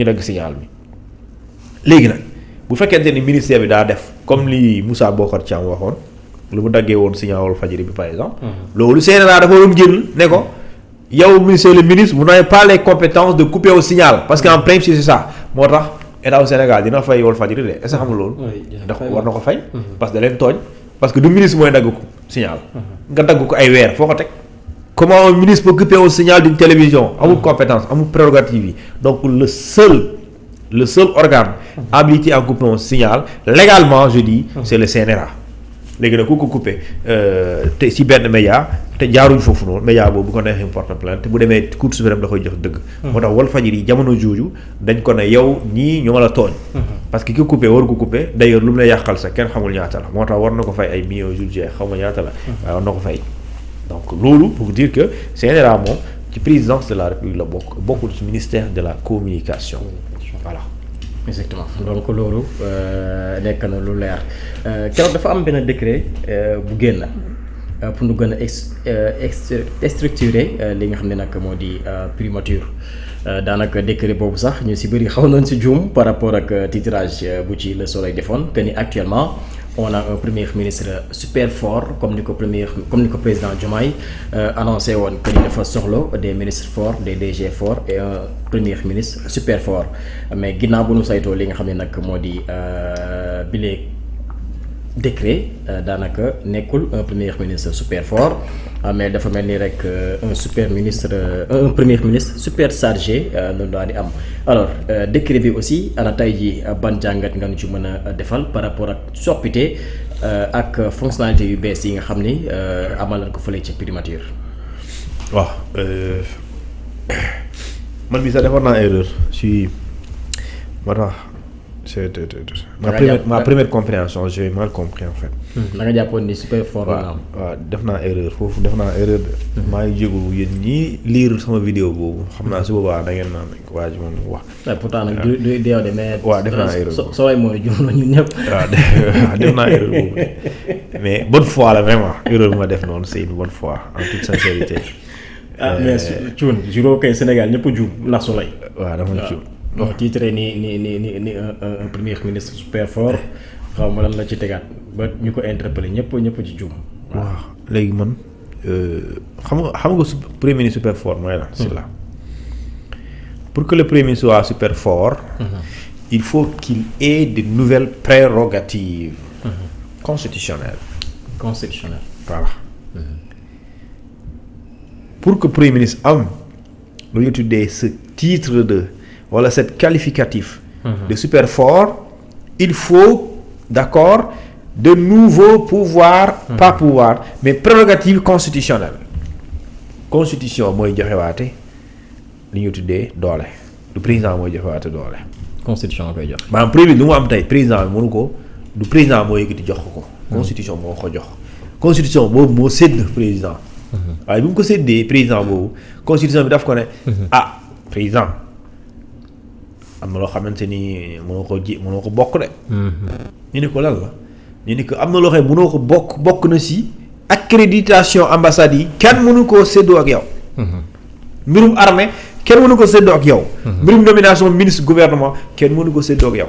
ñu dagg signal bi léegi nag bu fekkente ni ministère bi daa def comme li Moussa Bocar Thiam waxoon lu mu daggee woon signal Walfadjri bi par exemple. loolu CNRA dafa doon génn ne ko yow monsieur le ministre vous n'avez pas les compétences de couper au signal parce que en principe c'est ça moo tax état au Sénégal dina fay Walfadjri de est-ce que xam nga loolu. ndax war na ko fay. parce que da leen tooñ parce que du ministre mooy dagg ko signal. nga dagg ko ay weer foo ko teg. comment un ministre peut couper au signal d'une télévision amul compétence amul prérogative yi donc le seul organe habilité à couper un signal légalement je dis c'est le CNRA. léegi nag ku ko coupé te si benn média te jaaruñ foofu noonu média boobu bu ko neexee porte plainte bu demee Cour suprême da koy jox dëgg. moo tax Walfadjri jamono jooju dañ ko ne yow ñii ñoo la tooñ. parce que ki coupé war ko coupé d'ailleurs lu mu la yàqal sax kenn xamul ñaata la moo tax war na ko fay ay millions judiciaires xaw ma ñaata la. waaye war na ko fay donc loolu pour dire que CNRA moom ci présidence de la République la bokkul ci ministère de la communication voilà. exactement donc loolu nekk na lu leer keroog dafa am benn décret bu génn pour nu gën a structurer li nga xam ne nag moo di primature daanaka décret boobu sax ñu si bëri xaw nañ si juum par rapport ak titrage bu ci Le Soleil defoon que ni actuellement on a un premier ministre super fort comme ni ko président Diomaye annoncé woon que ni dafa soxla des ministres forts des DG forts et un premier ministre super fort mais ginnaaw bu nu saytoo li nga xam ne nag moo di bile décret daanaka nekkul un premier ministre super fort mais dafa mel ni rek un premier ministre super chargé loolu daal di am alors décret bi aussi ana tey ji ban jàngat nga nu ci mën a defal par rapport ak soppite ak fonctionnalité yu bees yi nga xam ni amal nañ ko fële ci primature. waaw man bi sax defoon naa erreur si moo tax ma première compréhension j'ai mal compris en fait. da nga jàppoon ni super fort la am. waaw def naa erreur foofu def naa erreur de. maa ngi jégalu yéen ñii lire sama vidéo boobu xam naa su boobaa da ngeen naan waa ji moom wax. pourtant nag du deew de mais. waaw def naa erreur boobu soo waay mooy juum na ñun ñëpp. waaw def naa erreur boobu mais bonne foi la vraiment erreur bi ma def noonu c'est une bonne foi en toute sincérité. mais Thioune juróom kay Sénégal ñëpp a juum ndax Soleil. waaw dama juum. donc titre ni un premier ministre super fort xaw ma lan la ci tegaat ba ñu ko interpellé ñëpp ci juum. waaw léegi man xam nga premier ministre super fort mooy la c'est là pour que le premier ministre soit super fort. il faut qu'il ait de nouvelles prérogatives. constitutionnelles. Voilà. Pour que premier ministre am lu ñu tuddee ce titre de wala cette qualificatif de super fort il faut d'accord de nouveaux pouvoirs pas pouvoir mais prérogatives constitutionnelles constitution mooy joxewaate li ñu tuddee doole du président mooy joxewaate doole constitution koy jox maanaam premier lu mu am tey président bi mënu ko du président moo yëkkati jox ko constitution moo ko jox constitution boobu moo sédd président waaye bi mu ko séddee président boobu constitution bi daf ko ne président am na loo xamante ni mënoo ko bokk de. ñu ne ko lan la ñu ne ko am na loo xam ne mënoo ko bokk na si accréditation ambassade yi kenn mënu koo séddoo ak yow. mbirum armée kenn mënu ko séddoo ak yow. mbirum nomination ministre gouvernement kenn mënu ko séddoo ak yow.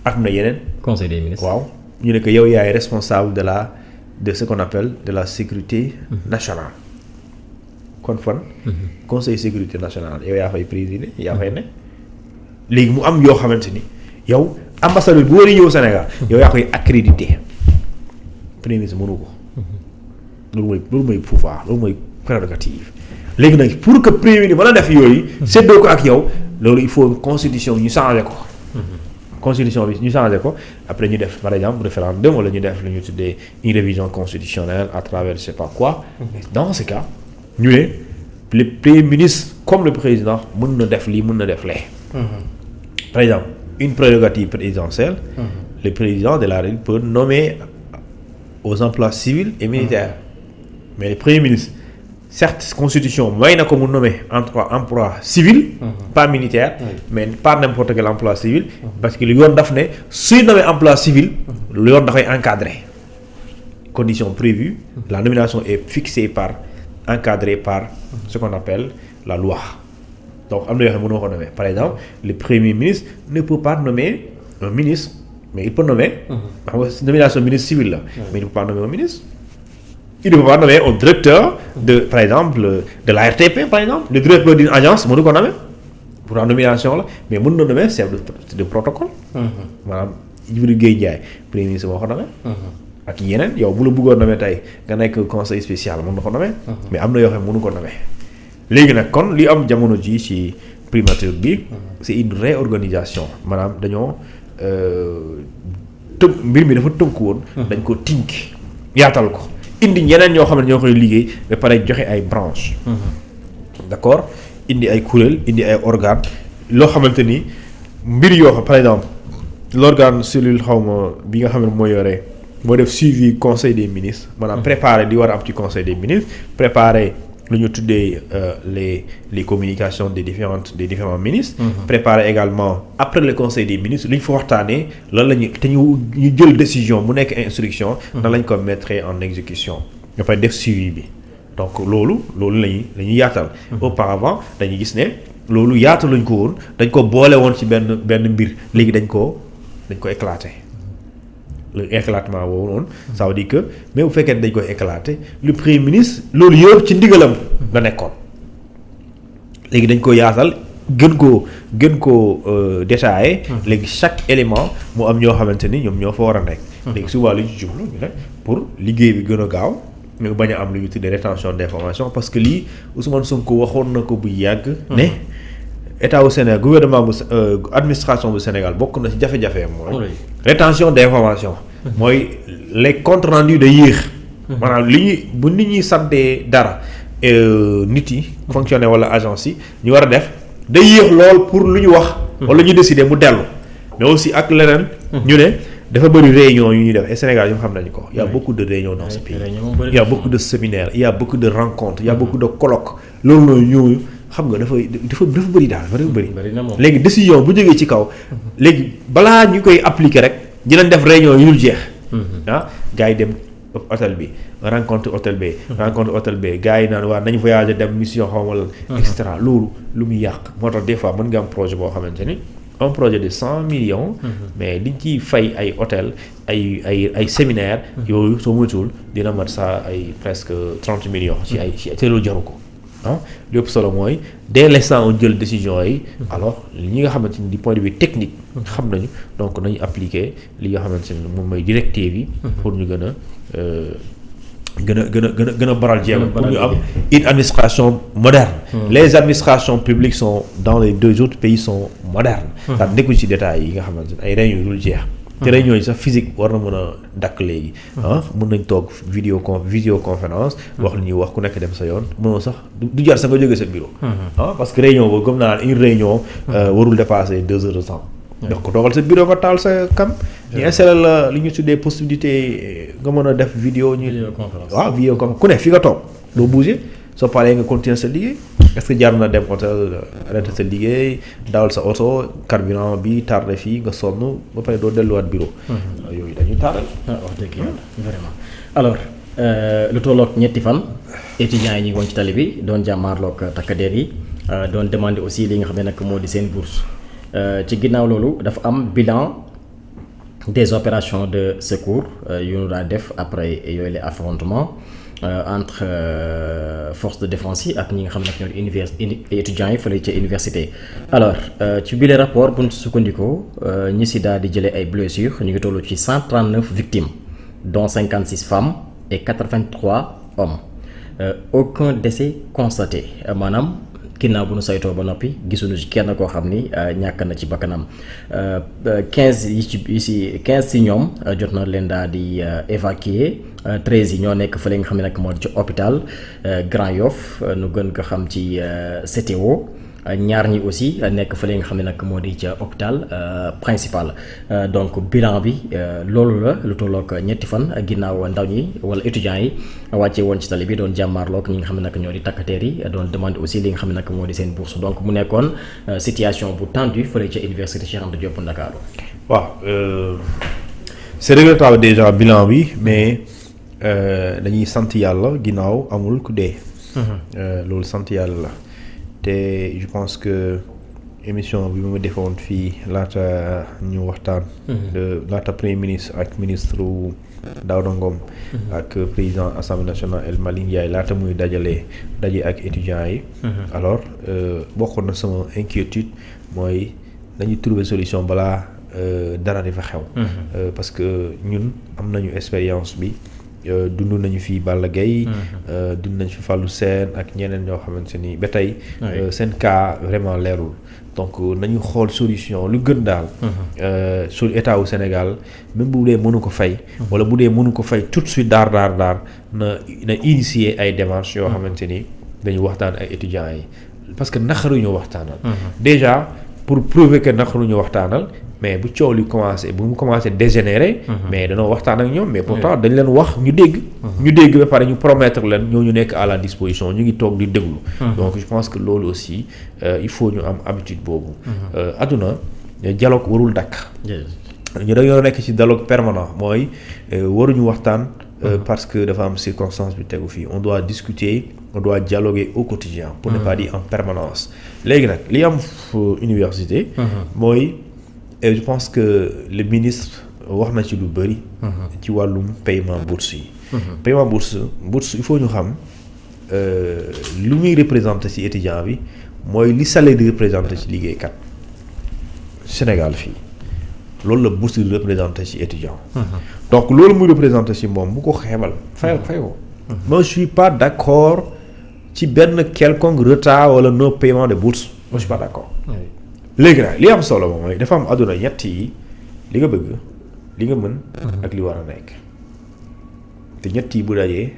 am na yeneen. conseil des ministres waaw ñu ne ko yow yaay responsable de ce qu'on appelle de la sécurité nationale. kon fan. conseil sécurité nationale yow yaa fay présider yaa fay ne. léegi mu am yoo xamante ni yow ambassadeur bu war a ñëw Sénégal yow yaa koy accrédité premier ministre mënu ko loolu mooy pouvoir loolu mooy prérogative léegi nag pour que premier ministre mën a def yooyu séddoo ko ak yow loolu il faut constitution ñu changé ko constitution bi ñu changé ko après ñu def par exemple référendum wala ñu def lu ñu tuddee une révision constitutionnelle à travers je sais pas quoi dans ce cas ñu ne le premier ministre comme le président mën na def lii mën na def lee par exemple une prérogative présidentielle le président de la République peut nommer aux emplois civils et militaires mais le premier ministre certes constitution may na ko mu nommer emploi civil pas militaire mais pas n'importe quel emploi civil parce que lu yoon daf ne suy nommer emploi civil lu yoon dafay encadrer conditions prévues la nomination est fixée encadrée par ce qu'on appelle la loi donc am na yoo xam ne mënoo ko nommer par exemple le premier ministre ne peut pas nommer un ministre mais il peut nommer. xam nga nomination ministre civil la. mais il ne peut pas nommer un ministre. il ne peut pas nommer un directeur par exemple de la RTP par exemple le directeur d'une agence mënu ko nommer pour la nomination la mais mën na nommer chef de protocole. maanaam Djibril Gueye Ndiaye premier ministre moo ko nommer. ak yeneen yow bu la bëggoon nommer tey nga nekk conseil spécial mën na ko nommer. mais am na yoo xam ne mënu ko nommer. léegi nag kon li am jamono ji ci primature bi. c'est une réorganisation maanaam dañoo mbir mi dafa tënku woon. dañ ko tink yaatal ko. indi ñeneen ñoo xam ne ñoo koy liggéey ba pare joxe ay branches. d'accord indi ay kuréel indi ay organes loo xamante ni mbir yoo xam par exemple l'organe cellule xawma bi nga xam ne moo yore moo def suivi conseil des ministres maanaam préparer di war a am ci conseil des ministres préparer lu ñu tuddee les communications des différents ministres. préparer également après le conseil des ministres li ñu fa waxtaanee loolu la ñu te ñu jël décision mu nekk instruction. nan lañ ko mettre en exécution. dafay def suivi bi donc loolu la ñuy yaatal. auparavant dañuy gis ne loolu yaataluñ ko woon dañ ko boole woon ci benn mbir léegi dañ ko éclater. le éclatement boobu noonu ça veut dire que mais bu fekkee dañ koy éclater le premier ministre loolu yëpp ci ndigalam la nekkoon léegi dañ ko yaatal gën koo détailler léegi chaque élément mu am ñoo xamante ni ñoom ñoo fa war a nekk léegi souvent lu ñu jublu ñu ne pour liggéey bi gën a gaaw ñu bañ a am lu ñu tuddee rétention d'information parce que lii Ousmane Sonko waxoon na ko bu yàgg ne état au Sénégal gouvernement bu administration bu Sénégal bokk na ci jafe-jafe mooy rétention d'information mooy les comptes rendus de yéex maanaam li ñuy bu nit ñi santee dara nit yi fonctionnaire wala agence yi ñu war a def day yéex lool pour lu ñu wax wala ñu décider mu dellu mais aussi ak leneen ñu ne dafa bëri réunion yu ñuy def et Sénégal yi xam nañu ko il y a beaucoup de réunions dans ce pays il y a beaucoup de séminaires il y a beaucoup de rencontres il y a beaucoup de colloques loolu noonu ñooñu xam nga dafa bëri daal dafa bëri léegi décision bu jógee ci kaw léegi balaa ñu koy appliquer rek dinañ def réunion yu dul jeex gars yi dem hôtel bi rencontre hôtel B gars yi naan waa nañ voyager dem mission xawma lan et cetera loolu lu muy yàq moo tax des fois mën nga am projet boo xamante ni un projet de 100 millions mais liñ ciy fay ay hôtel ay séminaire yooyu soo moytuwul dina mat ça ay presque 30 millions ci te loolu jaru ko li ëpp solo mooy dès l'instant on jël décision yi alors ñi nga xamante ni du point de vue technique xam nañu donc nañu appliquer li nga xamante ni moom mooy directive yi pour ñu gën a baral jéego pour ñu am une administration moderne les administrations publiques sont dans les 2 autres pays sont modernes daal nekkuñ ci détails yi nga xamante ni ay réunions yu dul jeex te réunions yi sax physique war na mën a dakk léegi mën nañ toog visioconférence wax li ñuy wax ku nekk dem sa yoon mënoo sax du jar sax nga jógee sa bureau parce que réunion boobu comme naa une réunion warul dépasser 2 heures de temps donc toogal sa bureau nga taal sa cam ñu installé la li ñu tuddee possibilité nga mën a def vidéo vidéoconférence ku ne fi nga toog doo bouger soo paree nga continuer sa liggéey est-ce que jar na dem hôtel arrêté sa liggéey dawal sa oto carburant bi tardé fii nga sonn ba pare doo delluwaat bureau yooyu dañuy tardé wax dëgg yàlla vraiment alors lu tolloog ñetti fan étudiants yi ñu ngi woon ci tali bi doon jàmmaarloog takkadeer yi doon demander aussi li nga xam ne nag moo di seen bourse ci ginnaaw loolu dafa am bilan des opérations de secours yu ñu daan def après yooyu les affrontements entre forces de défense yi ak ñi nga xam ne ñoo étudiants yi fële ca université alors ci bile rapport bu ñu sukkandikoo ñi si daal di jëlee ay blessures ñu ngi toll ci 139 victimes dont 56 femmes et 83 hommes aucun décès constaté maanaam ginnaaw bu nu saytoo ba noppi gisuñu ci kenn koo xam ni ñàkk na ci bakkanam 15 si ñoom jot na leen daal di évacuer 13 yi ñoo nekk fële nga xam ne nag moo di ci hôpital Grand Yoff nu gën ko xam ci CTO ñaar ñi aussi nekk fële nga xam ne nag moo di ca hôpital principal donc bilan bi loolu la lu tollook ñetti fan ginnaaw ndaw ñi wala étudiants yi wàccee woon ci tali bi doon jàmmaarloog ñi nga xam ne nag ñoo di takkateer yi doon demande aussi li nga xam ne nag moo di seen bourse donc mu nekkoon situation bu tendue fële ca université Cheikh Anta Diop Ndakaaru. waaw c'est regrettable déjà bilan bi mais dañuy sant yàlla ginnaaw amul ku dee. loolu sant yàlla la. te je pense que émission bi ma defoon fii laata ñu waxtaan. laata premier ministre ak ministre Daouda Ngom. ak président assemblée nationale El Malick Ndiaye laata muy daje ak étudiants yi. alors bokkoon na sama inquiétude mooy dañuy trouver solution balaa dara di fa xew. parce que ñun am nañu expérience bi. dund nañu fi Balla Gaye dund nañu fi Fallou Sène ak ñeneen ñoo xamante ni ba tey seen cas vraiment leerul donc nañu xool solution lu gën daal sur état wu Sénégal même bu dee mënu ko fay wala bu dee mënu ko fay tout de suite daar na initier ay démarches yoo xamante ni dañu waxtaan ak étudiants yi parce que naqaruñu waxtaanal déjà pour prouver que naqaruñu waxtaanal mais bu coow li bu mu commencé dégénérer. mais danoo waxtaan ak ñoom mais pourtant dañ leen wax ñu dégg. ñu dégg ba pare ñu promettre leen ñu nekk à la disposition ñu ngi toog di déglu. donc je pense que loolu aussi il faut ñu am habitude boobu. àdduna dialogue warul dakk. ñu dañoo nekk ci dialogue permanent mooy waruñu waxtaan. parce que dafa am circonstance bi tegu fii on doit discuter on doit dialoguer au quotidien pour ne pas dire en permanence léegi nag li am université. mooy. et je pense que le ministre wax na ci lu bëri. ci wàllum paiement bourse yi. paiement bourse il faut ñu xam lu muy représenté ci étudiant bi mooy li salaire di représenté ci liggéeykat Sénégal fii loolu la bourse di représenté ci étudiant. donc loolu muy représenté ci moom bu ko xeebal fayal ko. moi je suis pas d'accord ci benn quelconque retard wala non paiement de bourse moi je suis pas d'accord. léegi nag li am solo moom mooy dafa am àdduna ñett yi li nga bëgg li nga mën ak li war a nekk te ñett yi bu dajee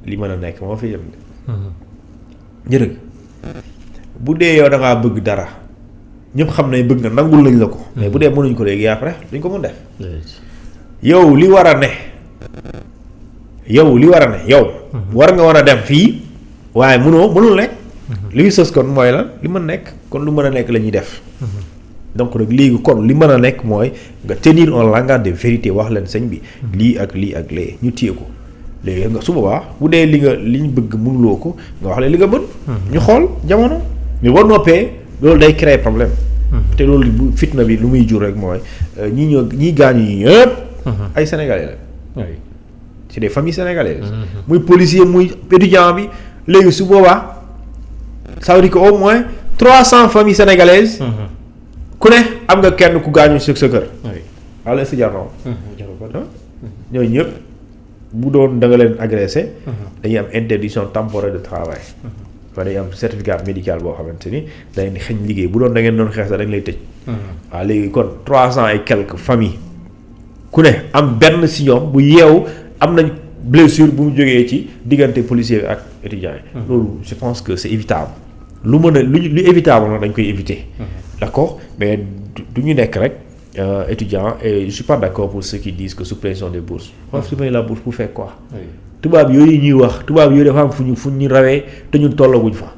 li mën a nekk moo fi yem de jërëjëf bu dee yow da ngaa bëgg dara ñëpp xam ne bëgg nga nangul lañ la ko mais bu dee mënuñ ko léegi après duñ ko mën def yow li war a ne yow war nga war a dem fii waaye mënul nekk li sës kon mooy lan li mën nekk kon lu mën a nekk la ñuy def donc nag léegi kon li mën a nekk mooy nga tenir un langage de vérité wax leen sëñ bi lii ak lee ñu téye ko léegi nga su boobaa bu dee li ñu bëgg mënuloo ko nga wax leen li nga mën ñu xool jamono mais war noppee loolu day créer problème te loolu bu fitna bi lu muy jur rek mooy ñi gaañu yi ñëpp ay sénégalais la c'est des familles sénégalaises muy policier muy étudiant bi léegi su boobaa ça veut dire que au moins 300 familles sénégalaises. ku ne am nga kenn ku gaañu sa kër. wala si jar ñooñu ñëpp bu doon da nga leen agressé. dañuy am interdiction temporaire de travail. wala dañuy am certificat médical boo xamante ni da leen di xëñ liggéey bu doon da ngeen doon xeex sax dañ lay tëj. waaw léegi kon 300 et quelques familles ku ne am benn si ñoom bu yeewu am nañ blessure bu mu jógee ci diggante policier bi ak étudiants yi. loolu je pense que c'est évitable. lu évitable nag dañ koy éviter. d'accord mais du ñu nekk rek étudiant et je suis pas d'accord pour ceux qui disent que suppression des bourses. supprimer la bourse pour faire quoi. tubaab yooyu ñuy wax tubaab yooyu dafa am fu ñu rawee te ñun tollaguñ fa.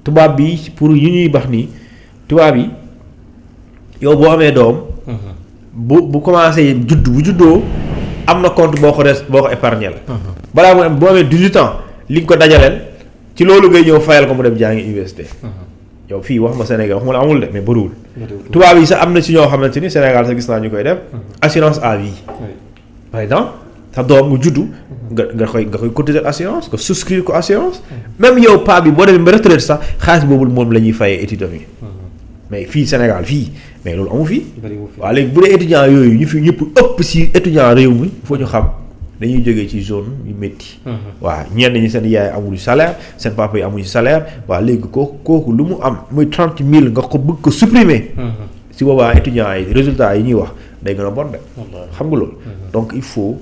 tubaab bi pour yu ñuy bax nii tubaab yi yow boo amee doom. bu commencé bu juddoo am na compte boo ko épargner la. balaa mu am boo amee 18 ans li nga ko dajaleel. ci loolu ngay ñëw fayal ko mu dem jàngi université. yow fii wax ma Sénégal wax ma la amul de mais bëriwul. tubaab yi sax am na ci ñoo xamante ni Sénégal sax gis naa ñu koy def. assurance à vie. par exemple sa doom mu juddu. nga koy cotiser assurance nga souscrire ko assurance. même yow paa bi boo demee ba retraite sax xaalis boobu moom la ñuy fayee étudiant yi. mais fii Sénégal fii mais loolu amu fi. waaw léegi bu dee étudiant yooyu ñu fi ñëpp ëpp si étudiant réew mi il faut ñu xam. dañuy jógee ci zone yu métti. waaw ñenn ñi seen yaay amuñu salaire seen papa yi amuñu salaire waaw léegi kooku lu mu am muy 30 000 nga ko bëgg ko supprimer. si boobaa étudiants yi résultats yi ñuy wax day gën a bon de. xam nga loolu. donc il faut